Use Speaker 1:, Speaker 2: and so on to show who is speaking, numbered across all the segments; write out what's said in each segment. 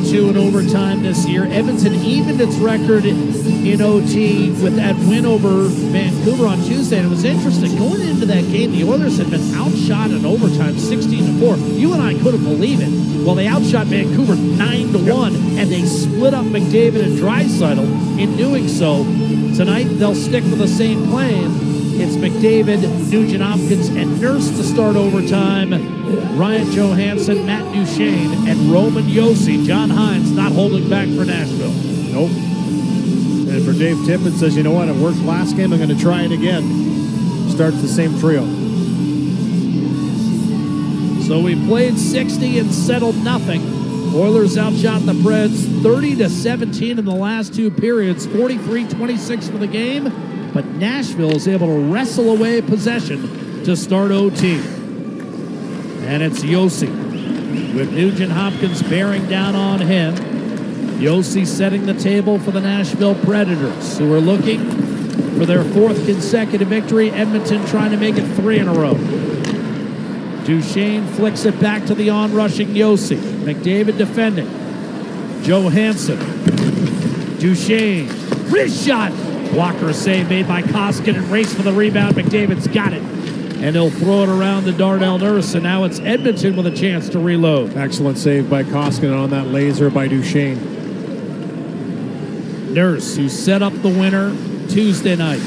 Speaker 1: 2 in overtime this year. Edmonton evened its record in OT with that win over Vancouver on Tuesday. And it was interesting. Going into that game, the Oilers had been outshot in overtime 16-4. You and I couldn't believe it. Well, they outshot Vancouver 9-1, and they split up McDavid and Draisaitl in doing so. Tonight, they'll stick with the same plan. It's McDavid, Nugent Hopkins, and Nurse to start overtime. Ryan Johansson, Matt Duchene, and Roman Josi. John Hines not holding back for Nashville.
Speaker 2: Nope. And for Dave Tippett, says, you know what, it worked last game, I'm going to try it again. Starts the same trio.
Speaker 1: So we played 60 and settled nothing. Oilers outshot the Preds 30-17 in the last 2 periods, 43-26 for the game. But Nashville is able to wrestle away possession to start OT. And it's Josi with Nugent Hopkins bearing down on him. Josi setting the table for the Nashville Predators, who are looking for their 4th consecutive victory. Edmonton trying to make it 3 in a row. Duchene flicks it back to the on-rushing Josi. McDavid defending. Johansson. Duchene. Wrist shot. Blocker save made by Koskinen. Race for the rebound. McDavid's got it. And he'll throw it around to Darnell Nurse. And now it's Edmonton with a chance to reload.
Speaker 2: Excellent save by Koskinen on that laser by Duchene.
Speaker 1: Nurse, who set up the winner Tuesday night.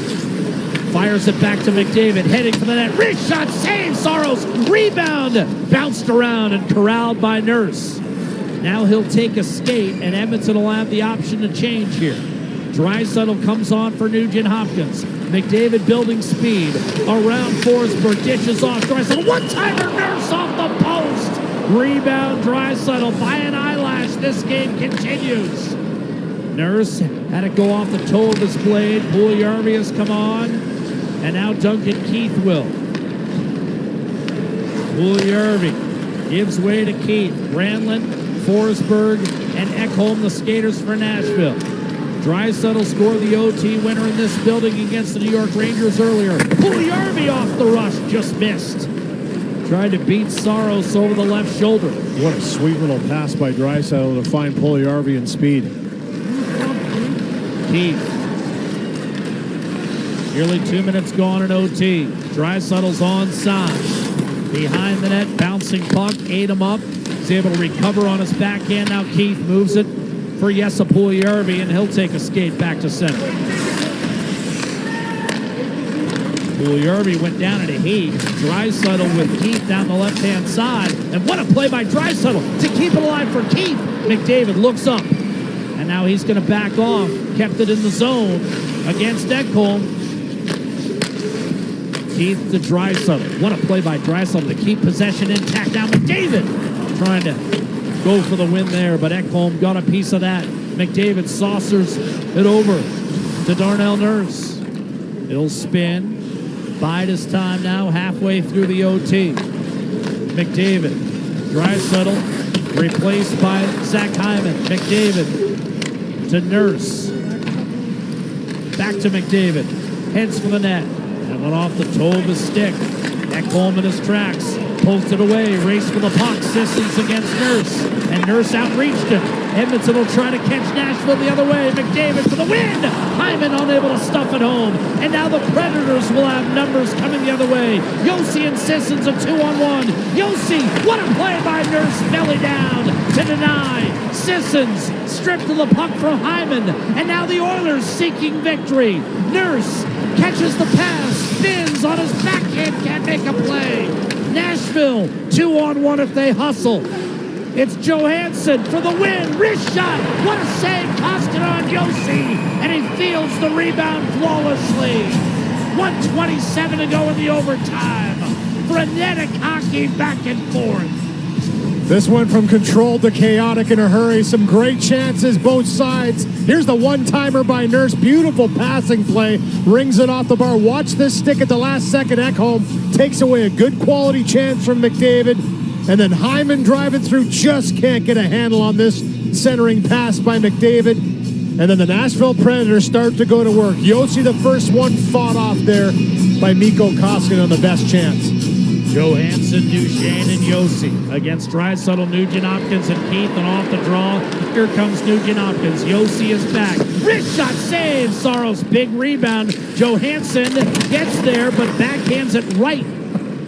Speaker 1: Fires it back to McDavid. Heading for the net. Wrist shot. Save. Saros. Rebound. Bounced around and corralled by Nurse. Now he'll take a skate. And Edmonton will have the option to change here. Draisaitl comes on for Nugent Hopkins. McDavid building speed around Forsberg. Dishes off Draisaitl. One-timer. Nurse off the post. Rebound Draisaitl by an eyelash. This game continues. Nurse had it go off the toe of his blade. Puljujarvi has come on. And now Duncan Keith will. Puljujarvi gives way to Keith. Granlund, Forsberg, and Ekholm, the skaters for Nashville. Draisaitl scored the OT winner in this building against the New York Rangers earlier. Puljujarvi off the rush, just missed. Tried to beat Saros over the left shoulder.
Speaker 2: What a sweet little pass by Draisaitl to find Puljujarvi in speed.
Speaker 1: Keith. Nearly 2 minutes gone in OT. Draisaitl's onside. Behind the net, bouncing puck, ate him up. He's able to recover on his backhand. Now Keith moves it for Jesse Puljujarvi, and he'll take a skate back to center. Puljujarvi went down in a heap. Draisaitl with Keith down the left-hand side. And what a play by Draisaitl to keep it alive for Keith. McDavid looks up. And now he's going to back off. Kept it in the zone against Ekholm. Keith to Draisaitl. What a play by Draisaitl to keep possession intact. Now McDavid trying to go for the win there, but Ekholm got a piece of that. McDavid saucers it over to Darnell Nurse. He'll spin. Bide his time now, halfway through the OT. McDavid. Draisaitl replaced by Zach Hyman. McDavid to Nurse. Back to McDavid. Heads for the net. And went off the toe of his stick. Ekholm in his tracks. Poked it away. Race for the puck. Sissons against Nurse. And Nurse outreached him. Edmonton will try to catch Nashville the other way. McDavid for the win. Hyman unable to stuff it home. And now the Predators will have numbers coming the other way. Josi and Sissons a 2-on-1. Josi, what a play by Nurse. Belly down to deny. Sissons stripped of the puck from Hyman. And now the Oilers seeking victory. Nurse catches the pass. Spins on his backhand. Can't make a play. Nashville 2-on-1 if they hustle. It's Johansson for the win. Wrist shot. What a save. Koskinen on Josi. And he fields the rebound flawlessly. 1:27 to go in the overtime. Frenetic hockey back and forth.
Speaker 2: This went from controlled to chaotic in a hurry. Some great chances both sides. Here's the one-timer by Nurse. Beautiful passing play. Rings it off the bar. Watch this stick at the last second. Ekholm takes away a good quality chance from McDavid. And then Hyman driving through, just can't get a handle on this centering pass by McDavid. And then the Nashville Predators start to go to work. Josi, the first one, fought off there by Mikko Koskinen on the best chance.
Speaker 1: Johansson, Duchesne, and Yossi against Draisaitl, Nugent Hopkins, and Keith, and off the draw. Here comes Nugent Hopkins. Yossi is back. Wrist shot save. Saros, big rebound. Johansson gets there, but backhands it right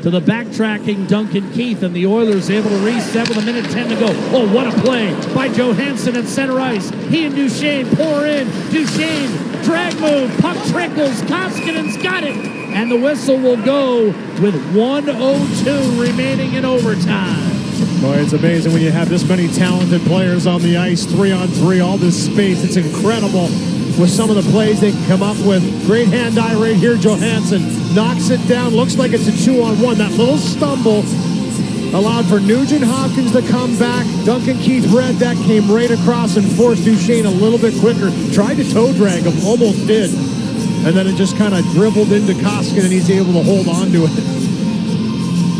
Speaker 1: to the backtracking Duncan Keith, and the Oilers able to reset with 1:10 to go. Oh, what a play by Johansson at center ice. He and Duchesne pour in. Duchesne, drag move, puck trickles. Koskinen's got it. And the whistle will go with 1:02 remaining in overtime.
Speaker 2: Boy, it's amazing when you have this many talented players on the ice, 3-on-3, all this space. It's incredible with some of the plays they can come up with. Great hand-eye right here. Johansson knocks it down. Looks like it's a 2-on-1. That little stumble allowed for Nugent Hopkins to come back. Duncan Keith read that, came right across and forced Duchesne a little bit quicker. Tried to toe drag him, almost did. And then it just kind of dribbled into Koskinen, and he's able to hold on to it.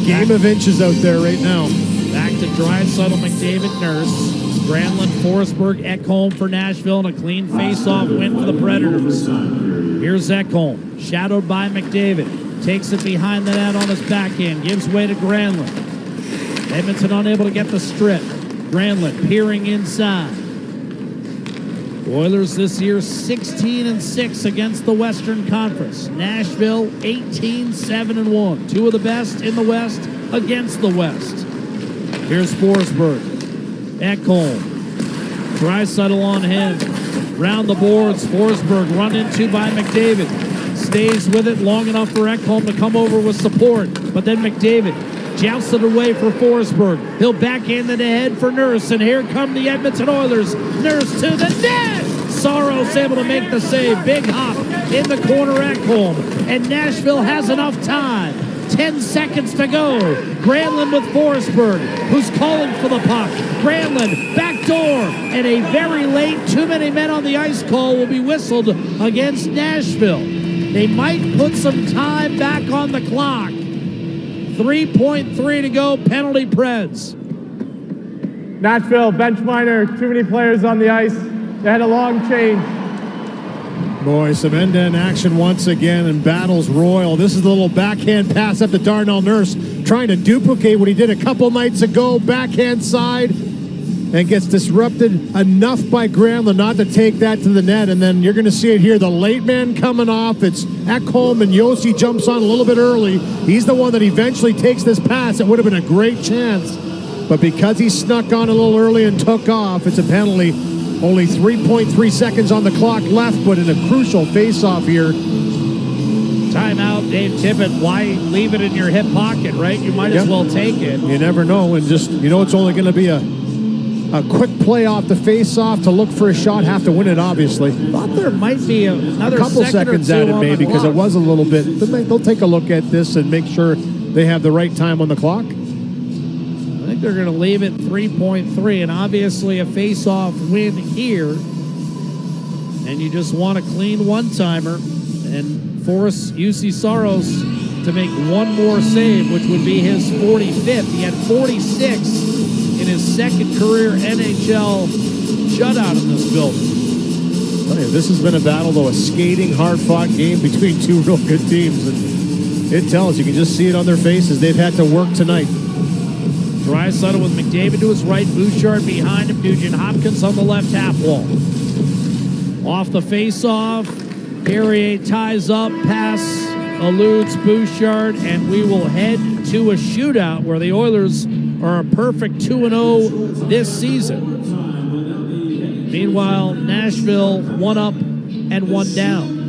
Speaker 2: Game of inches out there right now.
Speaker 1: Back to Draisaitl, McDavid, Nurse. Granlund, Forsberg, Ekholm for Nashville, and a clean face-off win for the Predators. Here's Ekholm, shadowed by McDavid. Takes it behind the net on his backhand, gives way to Granlund. Edmonton unable to get the strip. Granlund peering inside. Oilers this year 16-6 against the Western Conference. Nashville 18-7-1. Two of the best in the West against the West. Here's Forsberg. Ekholm. Draisaitl on him. Round the boards. Forsberg run into by McDavid. Stays with it long enough for Ekholm to come over with support. But then McDavid jousts it away for Forsberg. He'll backhand it ahead for Nurse. And here come the Edmonton Oilers. Nurse to the net. Saros able to make the save. Big hop in the corner, Ekholm. And Nashville has enough time. 10 seconds to go. Granlund with Forsberg, who's calling for the puck. Granlund, back door, and a very late too many men on the ice call will be whistled against Nashville. They might put some time back on the clock. 3.3 to go, penalty Preds.
Speaker 3: Nashville, bench minor, too many players on the ice. They had a long change.
Speaker 2: Boy, some end-to-end action once again, and battles royal. This is the little backhand pass up to Darnell Nurse, trying to duplicate what he did a couple nights ago. Backhand side, and gets disrupted enough by Granlund not to take that to the net. And then you're going to see it here. The late man coming off. It's Ekholm, and Yossi jumps on a little bit early. He's the one that eventually takes this pass. It would have been a great chance. But because he snuck on a little early and took off, it's a penalty. Only 3.3 seconds on the clock left, but in a crucial face-off here.
Speaker 1: Timeout, Dave Tippett. Why leave it in your hip pocket, right? You might as well take it.
Speaker 2: You never know, and just, you know, it's only going to be a quick play off the face-off to look for a shot. Have to win it, obviously.
Speaker 1: Thought there might be another
Speaker 2: couple
Speaker 1: second
Speaker 2: seconds
Speaker 1: or two
Speaker 2: added,
Speaker 1: on
Speaker 2: maybe,
Speaker 1: the
Speaker 2: because
Speaker 1: clock.
Speaker 2: it was a little bit. They'll take a look at this and make sure they have the right time on the clock.
Speaker 1: I think they're going to leave it 3.3, and obviously a face-off win here. And you just want a clean one-timer and force UC Saros to make one more save, which would be his 45th. He had 46 in his second career NHL shutout in this building.
Speaker 2: Tell you, this has been a battle, though, a skating, hard-fought game between two real good teams. And it tells, you can just see it on their faces. They've had to work tonight.
Speaker 1: Draisaitl with McDavid to his right, Bouchard behind him, Nugent Hopkins on the left half wall. Off the face-off, Carrier ties up, pass eludes Bouchard, and we will head to a shootout where the Oilers are a perfect 2-0 this season. Meanwhile, Nashville 1 up and 1 down.